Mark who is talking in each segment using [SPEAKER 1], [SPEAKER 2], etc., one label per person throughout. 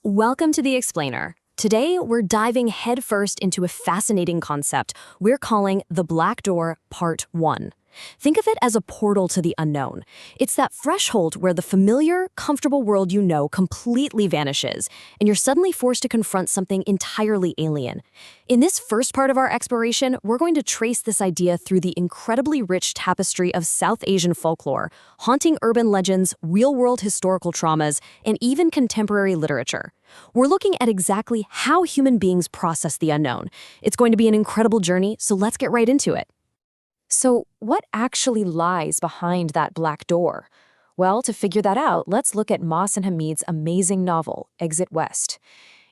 [SPEAKER 1] Welcome to The Explainer. Today, we're diving headfirst into a fascinating concept we're calling the Black Door Part 1. Think of it as a portal to the unknown. It's that threshold where the familiar, comfortable world you know completely vanishes, and you're suddenly forced to confront something entirely alien. In this first part of our exploration, we're going to trace this idea through the incredibly rich tapestry of South Asian folklore, haunting urban legends, real-world historical traumas, and even contemporary literature. We're looking at exactly how human beings process the unknown. It's going to be an incredible journey, so let's get right into it. So, what actually lies behind that black door? Well, to figure that out, let's look at Moss and Hamid's amazing novel, Exit West.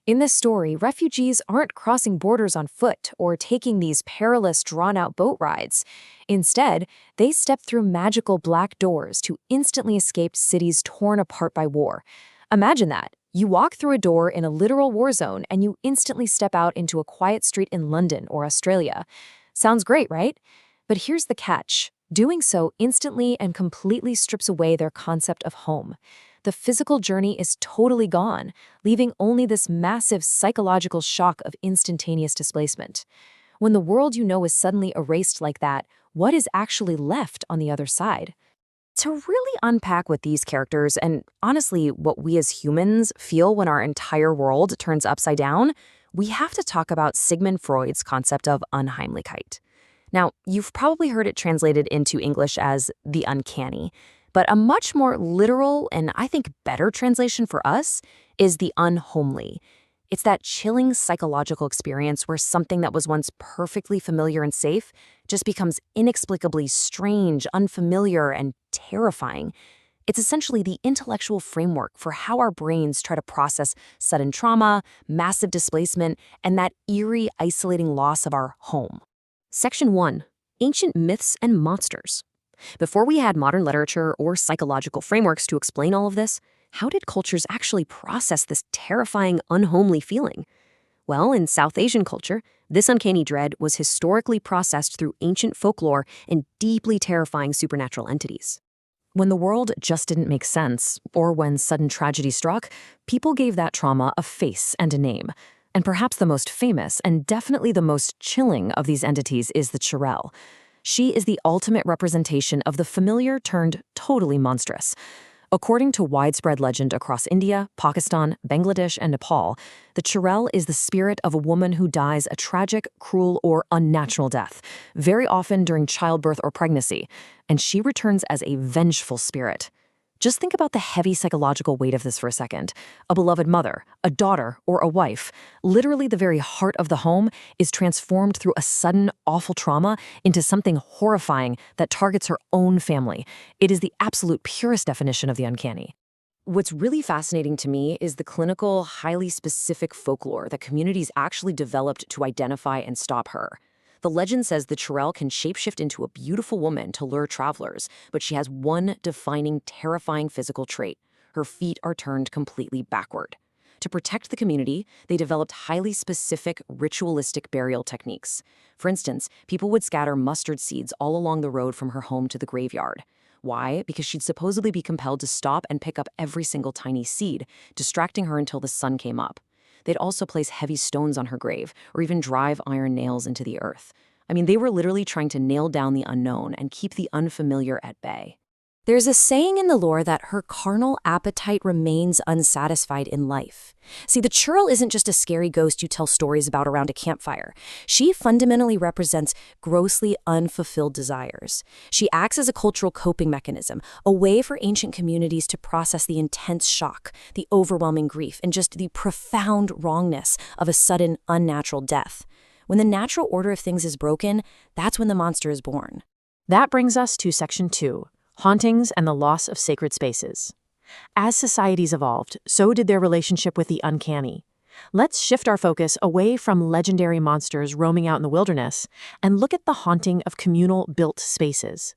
[SPEAKER 1] In this story, refugees aren't crossing borders on foot or taking these perilous, drawn-out boat rides. Instead, they step through magical black doors to instantly escape cities torn apart by war. Imagine that. You walk through a door in a literal war zone and you instantly step out into a quiet street in London or Australia. Sounds great, right? But here's the catch. Doing so instantly and completely strips away their concept of home. The physical journey is totally gone, leaving only this massive psychological shock of instantaneous displacement. When the world you know is suddenly erased like that, what is actually left on the other side? To really unpack what these characters, and honestly what we as humans feel when our entire world turns upside down, we have to talk about Sigmund Freud's concept of Unheimlichkeit. Now, you've probably heard it translated into English as the uncanny, but a much more literal and I think better translation for us is the unhomely. It's that chilling psychological experience where something that was once perfectly familiar and safe just becomes inexplicably strange, unfamiliar, and terrifying. It's essentially the intellectual framework for how our brains try to process sudden trauma, massive displacement, and that eerie, isolating loss of our home. Section 1. Ancient Myths and Monsters. Before we had modern literature or psychological frameworks to explain all of this, how did cultures actually process this terrifying, unhomely feeling? Well, in South Asian culture, this uncanny dread was historically processed through ancient folklore and deeply terrifying supernatural entities. When the world just didn't make sense, or when sudden tragedy struck, people gave that trauma a face and a name. And perhaps the most famous and definitely the most chilling of these entities is the Churel. She is the ultimate representation of the familiar turned totally monstrous. According to widespread legend across India, Pakistan, Bangladesh, and Nepal, the Churel is the spirit of a woman who dies a tragic, cruel, or unnatural death, very often during childbirth or pregnancy, and she returns as a vengeful spirit. Just think about the heavy psychological weight of this for a second. A beloved mother, a daughter, or a wife, literally the very heart of the home, is transformed through a sudden, awful trauma into something horrifying that targets her own family. It is the absolute purest definition of the uncanny. What's really fascinating to me is the clinical, highly specific folklore that communities actually developed to identify and stop her. The legend says the Churel can shapeshift into a beautiful woman to lure travelers, but she has one defining, terrifying physical trait. Her feet are turned completely backward. To protect the community, they developed highly specific, ritualistic burial techniques. For instance, people would scatter mustard seeds all along the road from her home to the graveyard. Why? Because she'd supposedly be compelled to stop and pick up every single tiny seed, distracting her until the sun came up. They'd also place heavy stones on her grave, or even drive iron nails into the earth. I mean, they were literally trying to nail down the unknown and keep the unfamiliar at bay. There's a saying in the lore that her carnal appetite remains unsatisfied in life. See, the Churel isn't just a scary ghost you tell stories about around a campfire. She fundamentally represents grossly unfulfilled desires. She acts as a cultural coping mechanism, a way for ancient communities to process the intense shock, the overwhelming grief, and just the profound wrongness of a sudden, unnatural death. When the natural order of things is broken, that's when the monster is born.
[SPEAKER 2] That brings us to Section 2. Hauntings and the loss of sacred spaces. As societies evolved, so did their relationship with the uncanny. Let's shift our focus away from legendary monsters roaming out in the wilderness and look at the haunting of communal built spaces.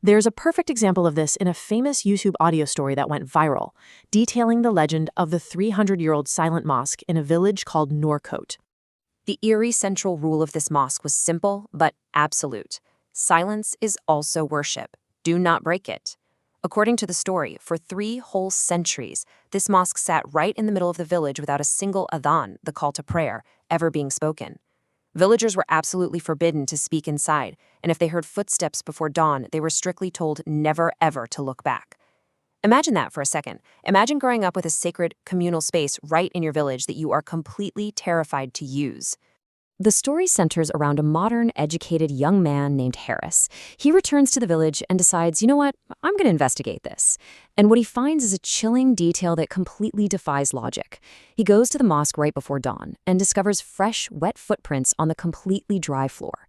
[SPEAKER 2] There's a perfect example of this in a famous YouTube audio story that went viral, detailing the legend of the 300-year-old silent mosque in a village called Noorkot.
[SPEAKER 1] The eerie central rule of this mosque was simple but absolute. Silence is also worship. Do not break it.
[SPEAKER 3] According to the story, for 3 whole centuries, this mosque sat right in the middle of the village without a single adhan, the call to prayer, ever being spoken. Villagers were absolutely forbidden to speak inside, and if they heard footsteps before dawn, they were strictly told never ever to look back. Imagine that for a second. Imagine growing up with a sacred communal space right in your village that you are completely terrified to use.
[SPEAKER 1] The story centers around a modern, educated young man named Harris. He returns to the village and decides, you know what, I'm going to investigate this. And what he finds is a chilling detail that completely defies logic. He goes to the mosque right before dawn and discovers fresh, wet footprints on the completely dry floor.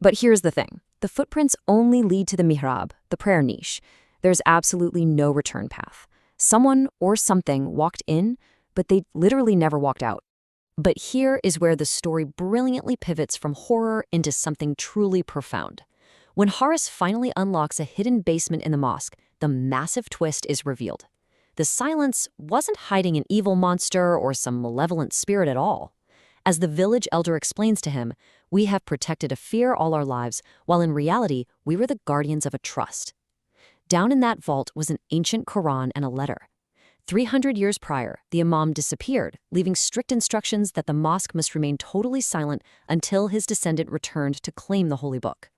[SPEAKER 1] But here's the thing. The footprints only lead to the mihrab, the prayer niche. There's absolutely no return path. Someone or something walked in, but they literally never walked out. But here is where the story brilliantly pivots from horror into something truly profound. When Harris finally unlocks a hidden basement in the mosque, the massive twist is revealed. The silence wasn't hiding an evil monster or some malevolent spirit at all. As the village elder explains to him, we have protected a fear all our lives, while in reality, we were the guardians of a trust. Down in that vault was an ancient Quran and a letter. 300 years prior, the imam disappeared, leaving strict instructions that the mosque must remain totally silent until his descendant returned to claim the holy book.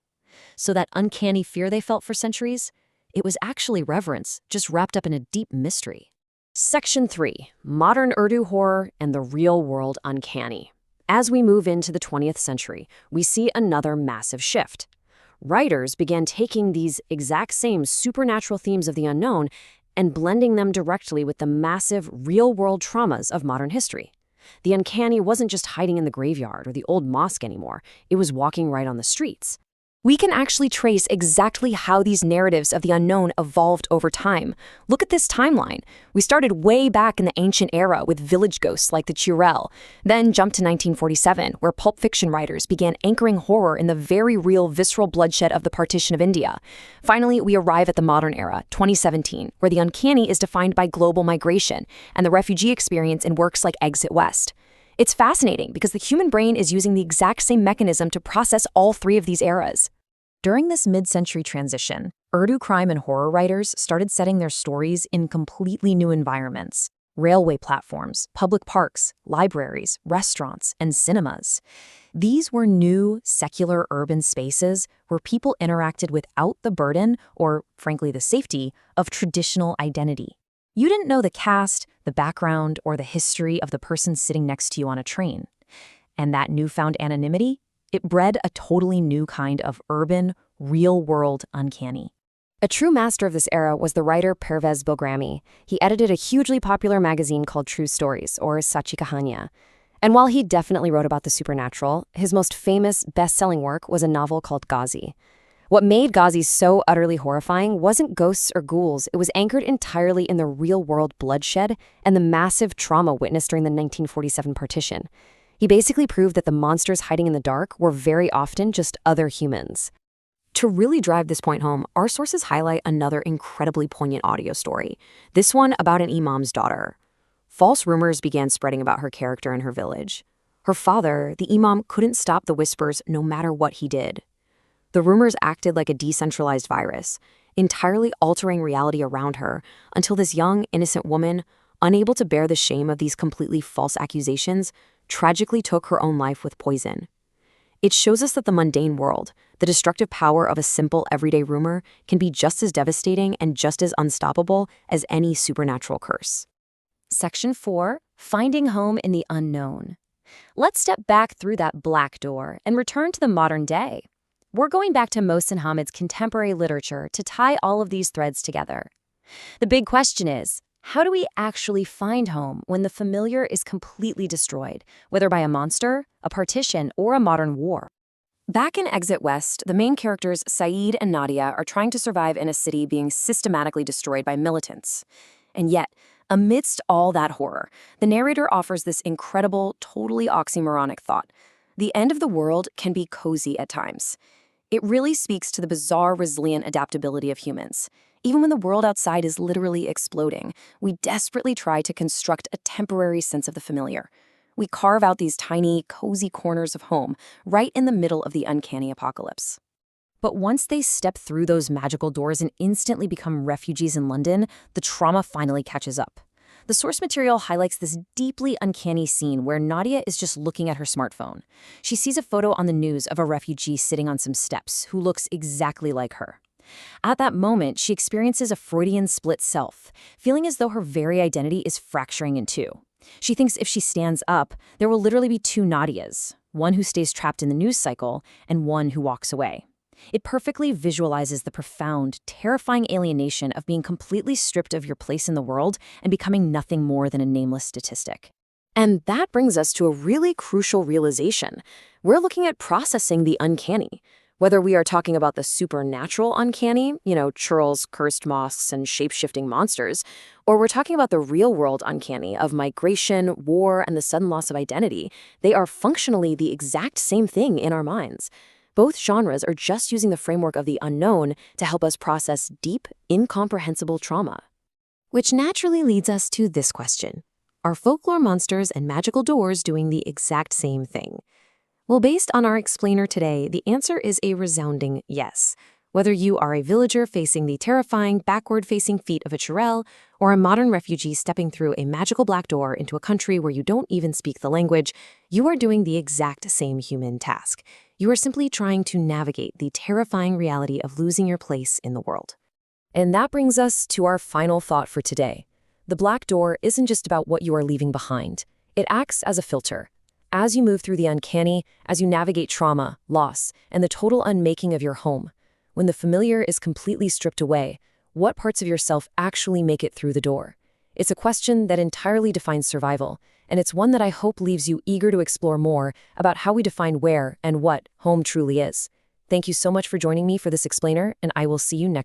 [SPEAKER 1] So that uncanny fear they felt for centuries, it was actually reverence, just wrapped up in a deep mystery. Section 3. Modern Urdu horror and the real-world uncanny. As we move into the 20th century, we see another massive shift. Writers began taking these exact same supernatural themes of the unknown and blending them directly with the massive, real-world traumas of modern history. The uncanny wasn't just hiding in the graveyard or the old mosque anymore, it was walking right on the streets. We can actually trace exactly how these narratives of the unknown evolved over time. Look at this timeline. We started way back in the ancient era with village ghosts like the Churel, then jumped to 1947, where pulp fiction writers began anchoring horror in the very real visceral bloodshed of the partition of India. Finally, we arrive at the modern era, 2017, where the uncanny is defined by global migration and the refugee experience in works like Exit West. It's fascinating because the human brain is using the exact same mechanism to process all 3 of these eras. During this mid-century transition, Urdu crime and horror writers started setting their stories in completely new environments. Railway platforms, public parks, libraries, restaurants, and cinemas. These were new, secular urban spaces where people interacted without the burden, or frankly the safety, of traditional identity. You didn't know the caste, the background, or the history of the person sitting next to you on a train. And that newfound anonymity, it bred a totally new kind of urban, real-world uncanny. A true master of this era was the writer Pervez Bogrami. He edited a hugely popular magazine called True Stories, or Sachi Kahania. And while he definitely wrote about the supernatural, his most famous, best-selling work was a novel called Ghazi. What made Ghazi so utterly horrifying wasn't ghosts or ghouls, it was anchored entirely in the real-world bloodshed and the massive trauma witnessed during the 1947 partition. He basically proved that the monsters hiding in the dark were very often just other humans. To really drive this point home, our sources highlight another incredibly poignant audio story, this one about an imam's daughter. False rumors began spreading about her character in her village. Her father, the imam, couldn't stop the whispers no matter what he did. The rumors acted like a decentralized virus, entirely altering reality around her, until this young, innocent woman, unable to bear the shame of these completely false accusations, tragically took her own life with poison. It shows us that the mundane world, the destructive power of a simple everyday rumor, can be just as devastating and just as unstoppable as any supernatural curse. Section 4. Finding home in the unknown. Let's step back through that black door and return to the modern day. We're going back to Mohsin Hamid's contemporary literature to tie all of these threads together. The big question is, how do we actually find home when the familiar is completely destroyed, whether by a monster, a partition, or a modern war? Back in Exit West, the main characters Saeed and Nadia are trying to survive in a city being systematically destroyed by militants. And yet, amidst all that horror, the narrator offers this incredible, totally oxymoronic thought. The end of the world can be cozy at times. It really speaks to the bizarre, resilient adaptability of humans. Even when the world outside is literally exploding, we desperately try to construct a temporary sense of the familiar. We carve out these tiny, cozy corners of home right in the middle of the uncanny apocalypse.
[SPEAKER 3] But once they step through those magical doors and instantly become refugees in London, the trauma finally catches up. The source material highlights this deeply uncanny scene where Nadia is just looking at her smartphone. She sees a photo on the news of a refugee sitting on some steps who looks exactly like her. At that moment, she experiences a Freudian split self, feeling as though her very identity is fracturing in two. She thinks if she stands up, there will literally be two Nadias, one who stays trapped in the news cycle and one who walks away. It perfectly visualizes the profound, terrifying alienation of being completely stripped of your place in the world and becoming nothing more than a nameless statistic. And that brings us to a really crucial realization. We're looking at processing the uncanny. Whether we are talking about the supernatural uncanny, churls, cursed mosques, and shape-shifting monsters, or we're talking about the real-world uncanny of migration, war, and the sudden loss of identity, they are functionally the exact same thing in our minds. Both genres are just using the framework of the unknown to help us process deep, incomprehensible trauma. Which naturally leads us to this question. Are folklore monsters and magical doors doing the exact same thing? Well, based on our explainer today, the answer is a resounding yes. Whether you are a villager facing the terrifying, backward-facing feet of a churel, or a modern refugee stepping through a magical black door into a country where you don't even speak the language, you are doing the exact same human task. You are simply trying to navigate the terrifying reality of losing your place in the world. And that brings us to our final thought for today. The black door isn't just about what you are leaving behind. It acts as a filter. As you move through the uncanny, as you navigate trauma, loss, and the total unmaking of your home, when the familiar is completely stripped away, what parts of yourself actually make it through the door? It's a question that entirely defines survival, and it's one that I hope leaves you eager to explore more about how we define where and what home truly is. Thank you so much for joining me for this explainer, and I will see you next time.